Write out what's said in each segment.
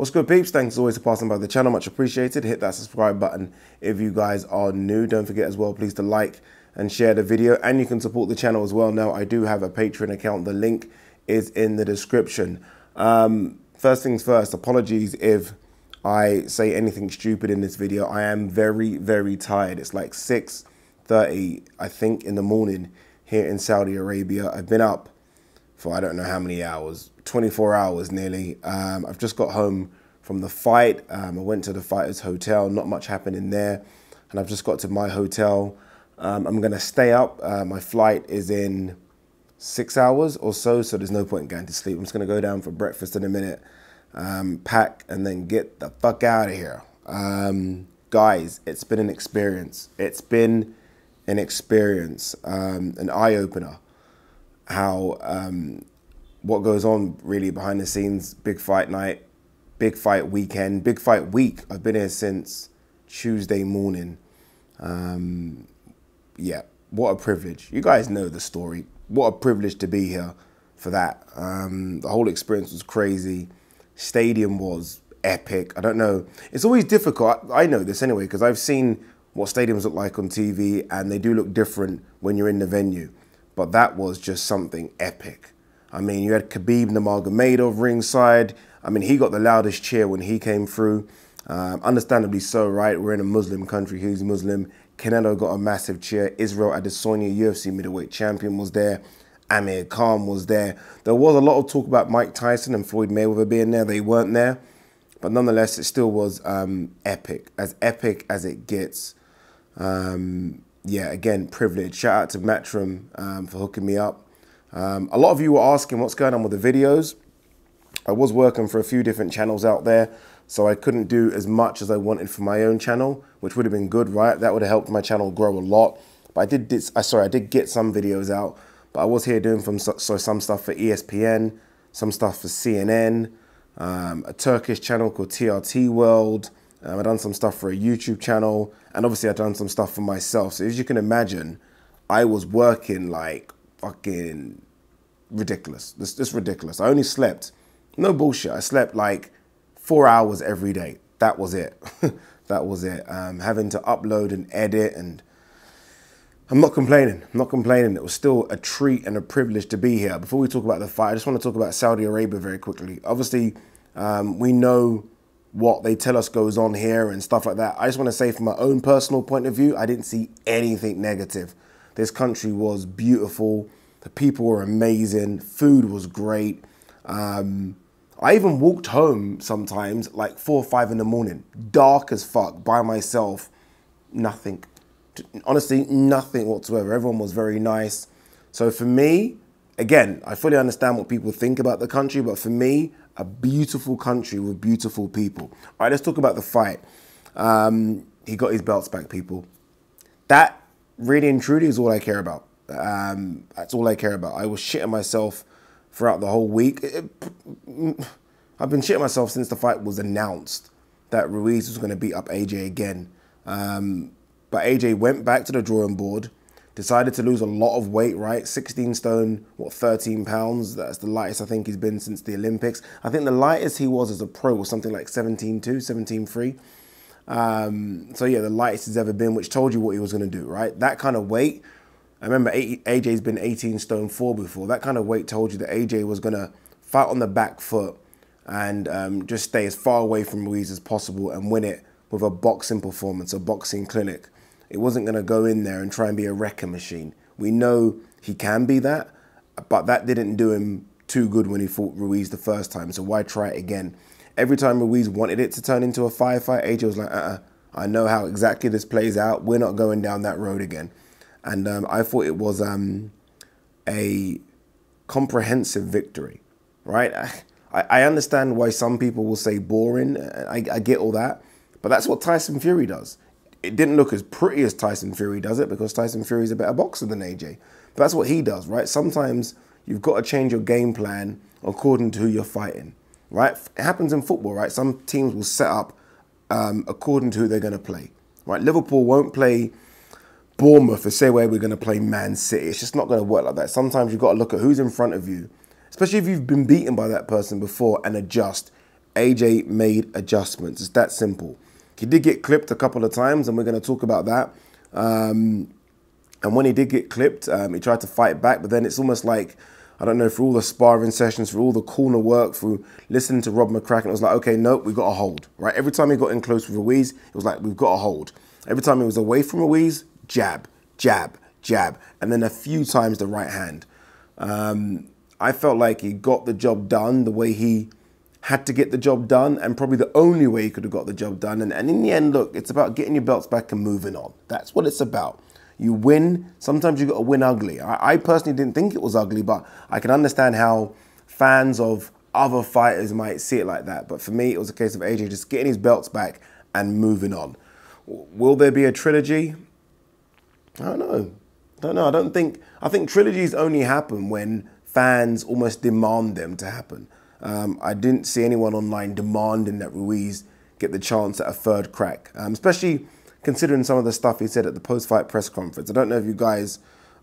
What's good, peeps? Thanks as always for passing by the channel. Much appreciated. Hit that subscribe button if you guys are new. Don't forget as well, please, to like and share the video. And you can support the channel as well. Now, I do have a Patreon account. The link is in the description. First things first, apologies if I say anything stupid in this video. I am very, very tired. It's like 6:30, I think, in the morning here in Saudi Arabia. I've been up for I don't know how many hours, 24 hours nearly. I've just got home from the fight. I went to the fighter's hotel, not much happened in there. And I've just got to my hotel. I'm gonna stay up. My flight is in 6 hours or so there's no point in going to sleep. I'm just gonna go down for breakfast in a minute, pack, and then get the fuck out of here. Guys, it's been an experience. It's been an experience, an eye-opener. How what goes on really behind the scenes. Big fight night, big fight weekend, big fight week. I've been here since Tuesday morning. Yeah, what a privilege. You guys know the story. What a privilege to be here for that. The whole experience was crazy. Stadium was epic. I don't know, it's always difficult. I know this anyway because I've seen what stadiums look like on TV, and they do look different when you're in the venue. But that was just something epic. I mean, you had Khabib Nurmagomedov ringside. I mean, he got the loudest cheer when he came through. Understandably so, right? We're in a Muslim country. He's Muslim. Canelo got a massive cheer. Israel Adesanya, UFC middleweight champion, was there. Amir Khan was there. There was a lot of talk about Mike Tyson and Floyd Mayweather being there. They weren't there. But nonetheless, it still was epic as it gets. Yeah, again, privilege. Shout out to Matchroom for hooking me up. A lot of you were asking what's going on with the videos. I was working for a few different channels out there, so I couldn't do as much as I wanted for my own channel, which would have been good, right? That would have helped my channel grow a lot. But I did get some videos out, but I was here doing some stuff for ESPN, some stuff for CNN, a Turkish channel called TRT World. I've done some stuff for a YouTube channel, and obviously I've done some stuff for myself. So as you can imagine, I was working like fucking ridiculous. This ridiculous. I only slept, no bullshit, I slept like 4 hours every day. That was it. That was it. Having to upload and edit, and I'm not complaining. I'm not complaining. It was still a treat and a privilege to be here. Before we talk about the fight, I just want to talk about Saudi Arabia very quickly. Obviously, we know what they tell us goes on here and stuff like that. I just want to say from my own personal point of view, I didn't see anything negative. This country was beautiful. The people were amazing. Food was great. I even walked home sometimes like 4 or 5 in the morning, dark as fuck, by myself. Nothing. Honestly, nothing whatsoever. Everyone was very nice. So for me, again, I fully understand what people think about the country, but for me, a beautiful country with beautiful people. All right, let's talk about the fight. He got his belts back, people. That really and truly is all I care about. That's all I care about. I was shitting myself throughout the whole week. I've been shitting myself since the fight was announced that Ruiz was going to beat up AJ again. But AJ went back to the drawing board, decided to lose a lot of weight, right? 16 stone, what, 13 pounds? That's the lightest I think he's been since the Olympics. I think the lightest he was as a pro was something like 17.2, 17.3. So yeah, the lightest he's ever been, which told you what he was going to do, right? That kind of weight. I remember AJ's been 18 stone 4 before. That kind of weight told you that AJ was going to fight on the back foot and just stay as far away from Ruiz as possible and win it with a boxing performance, a boxing clinic. It wasn't going to go in there and try and be a wrecking machine. We know he can be that, but that didn't do him too good when he fought Ruiz the first time, so why try it again? Every time Ruiz wanted it to turn into a firefight, AJ was like, I know how exactly this plays out. We're not going down that road again. And I thought it was a comprehensive victory, right? I understand why some people will say boring. I get all that, but that's what Tyson Fury does. It didn't look as pretty as Tyson Fury does it because Tyson Fury is a better boxer than AJ. But that's what he does, right? Sometimes you've got to change your game plan according to who you're fighting, right? It happens in football, right? Some teams will set up according to who they're going to play, right? Liverpool won't play Bournemouth and say, well, we're going to play Man City. It's just not going to work like that. Sometimes you've got to look at who's in front of you, especially if you've been beaten by that person before, and adjust AJ made adjustments. It's that simple. He did get clipped a couple of times, and we're going to talk about that. And when he did get clipped, he tried to fight back, but then it's almost like, I don't know, through all the sparring sessions, through all the corner work, through listening to Rob McCracken, it was like, okay, nope, we got a hold, right? Every time he got in close with Ruiz, it was like, we've got a hold. Every time he was away from Ruiz, jab, jab, jab, and then a few times the right hand. I felt like he got the job done the way he had to get the job done, and probably the only way he could have got the job done. And in the end, look, it's about getting your belts back and moving on. That's what it's about. You win. Sometimes you got to win ugly. I personally didn't think it was ugly, but I can understand how fans of other fighters might see it like that. But for me, it was a case of AJ just getting his belts back and moving on. Will there be a trilogy? I don't know. I think trilogies only happen when fans almost demand them to happen. I didn't see anyone online demanding that Ruiz get the chance at a third crack, especially considering some of the stuff he said at the post-fight press conference. I don't know if you guys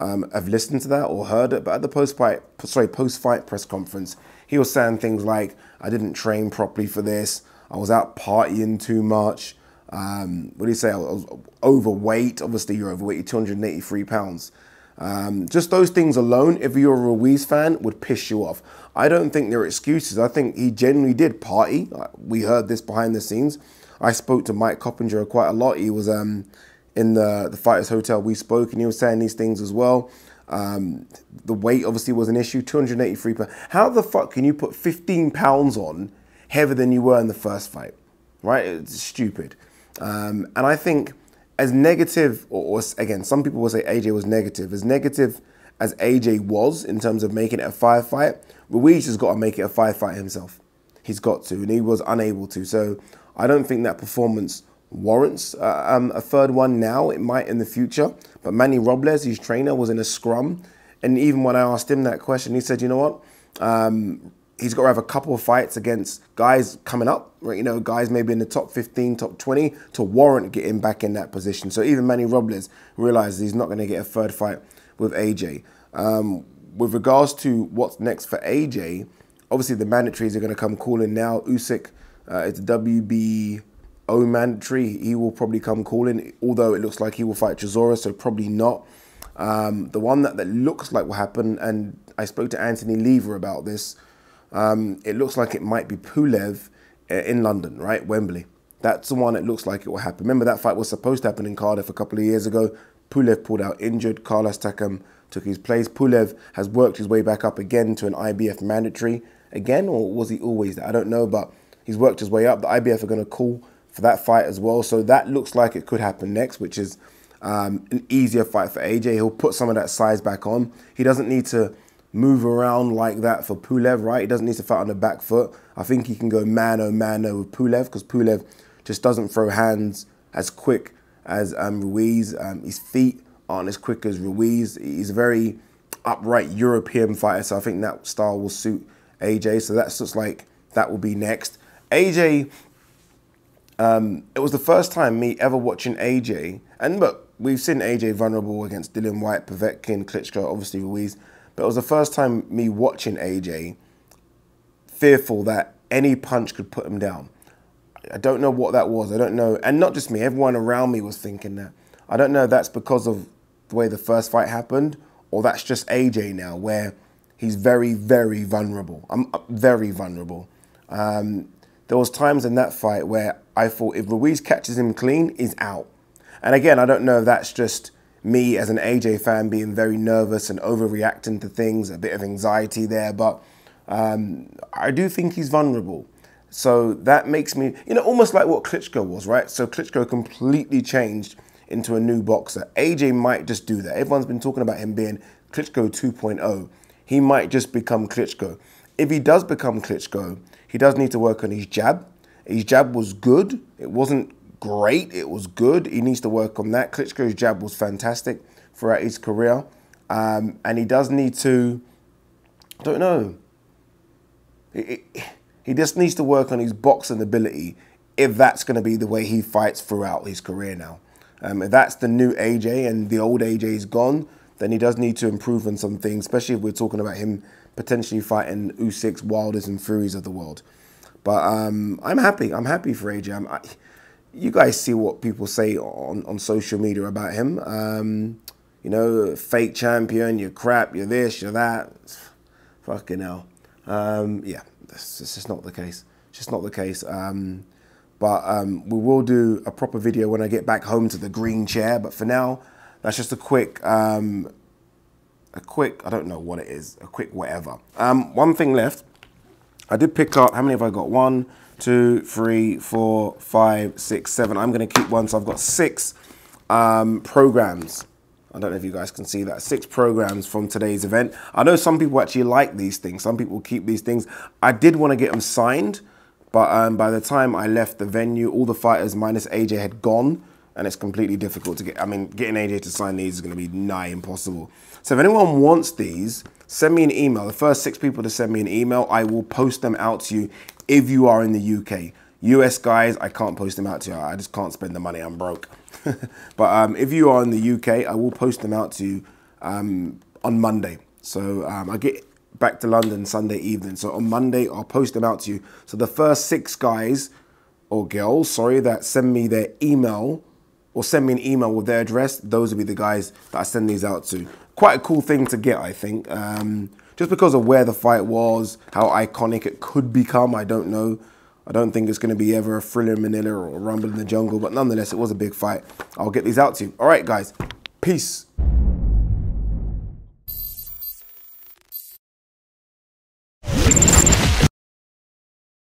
have listened to that or heard it, but at the post-fight press conference, he was saying things like, I didn't train properly for this, I was out partying too much. What do you say? I was overweight. Obviously, you're overweight, you're 283 pounds. Just those things alone, if you're a Ruiz fan, would piss you off. I don't think they're excuses. I think he genuinely did party. We heard this behind the scenes. I spoke to Mike Coppinger quite a lot. He was in the Fighters Hotel. We spoke, and he was saying these things as well. The weight obviously was an issue, 283 pounds. How the fuck can you put 15 pounds on heavier than you were in the first fight? Right? It's stupid. And I think as negative, or again, some people will say AJ was negative. As negative as AJ was in terms of making it a 5-fight, Ruiz has got to make it a 5-fight himself. He's got to, and he was unable to. So I don't think that performance warrants a third one now. It might in the future. But Manny Robles, his trainer, was in a scrum. And even when I asked him that question, he said, you know what? He's got to have a couple of fights against guys coming up, right? You know, guys maybe in the top 15, top 20 to warrant getting back in that position. So even Manny Robles realizes he's not going to get a third fight with AJ. With regards to what's next for AJ, obviously the mandatories are going to come calling now. Usyk is the WBO mandatory. He will probably come calling, although it looks like he will fight Chisora, so probably not. The one that looks like will happen, and I spoke to Anthony Lever about this, it looks like it might be Pulev in London, right? Wembley. That's the one it looks like it will happen. Remember that fight was supposed to happen in Cardiff a couple of years ago. Pulev pulled out injured. Carlos Takam took his place. Pulev has worked his way back up again to an IBF mandatory again, or was he always there? I don't know, but he's worked his way up. The IBF are going to call for that fight as well. So that looks like it could happen next, which is an easier fight for AJ. He'll put some of that size back on. He doesn't need to move around like that for Pulev, right? He doesn't need to fight on the back foot. I think he can go mano-mano with Pulev because Pulev just doesn't throw hands as quick as Ruiz. His feet aren't as quick as Ruiz. He's a very upright European fighter, so I think that style will suit AJ. So that looks like that will be next. AJ, it was the first time me ever watching AJ, and look, we've seen AJ vulnerable against Dillian Whyte, Povetkin, Klitschko, obviously Ruiz. But it was the first time me watching AJ fearful that any punch could put him down. I don't know what that was. I don't know. And not just me. Everyone around me was thinking that. I don't know if that's because of the way the first fight happened or that's just AJ now where he's very, very vulnerable. I'm very vulnerable. There was times in that fight where I thought if Ruiz catches him clean, he's out. And again, I don't know if that's just me as an AJ fan being very nervous and overreacting to things, a bit of anxiety there, but I do think he's vulnerable. So that makes me, you know, almost like what Klitschko was, right? So Klitschko completely changed into a new boxer. AJ might just do that. Everyone's been talking about him being Klitschko 2.0. He might just become Klitschko. If he does become Klitschko, he does need to work on his jab. His jab was good. It wasn't great, it was good. He needs to work on that. Klitschko's jab was fantastic throughout his career. And he does need to, I don't know, he just needs to work on his boxing ability if that's going to be the way he fights throughout his career now. If that's the new AJ and the old AJ is gone, then he does need to improve on some things, especially if we're talking about him potentially fighting Usyk's, Wilders and Furies of the world. But I'm happy. I'm happy for AJ. You guys see what people say on social media about him. You know, fake champion, you're crap, you're this, you're that. Fucking hell. Yeah, it's just not the case. It's just not the case. But we will do a proper video when I get back home to the green chair. But for now, that's just a quick, I don't know what it is, a quick whatever. One thing left. I did pick up, how many have I got? 1, 2, 3, 4, 5, 6, 7. I'm going to keep one, so I've got 6 programs. I don't know if you guys can see that. 6 programs from today's event. I know some people actually like these things. Some people keep these things. I did want to get them signed, but by the time I left the venue, all the fighters minus AJ had gone, and it's completely difficult to get. I mean, getting AJ to sign these is going to be nigh impossible. So if anyone wants these, send me an email. The first 6 people to send me an email, I will post them out to you if you are in the UK. US guys, I can't post them out to you. I just can't spend the money. I'm broke. But if you are in the UK, I will post them out to you on Monday. So I get back to London Sunday evening. So on Monday, I'll post them out to you. So the first 6 guys or girls, sorry, that send me their email or send me an email with their address, those will be the guys that I send these out to. Quite a cool thing to get, I think. Just because of where the fight was, how iconic it could become, I don't know. I don't think it's going to be ever a Thriller in Manila or a Rumble in the Jungle, but nonetheless, it was a big fight. I'll get these out to you. All right, guys. Peace.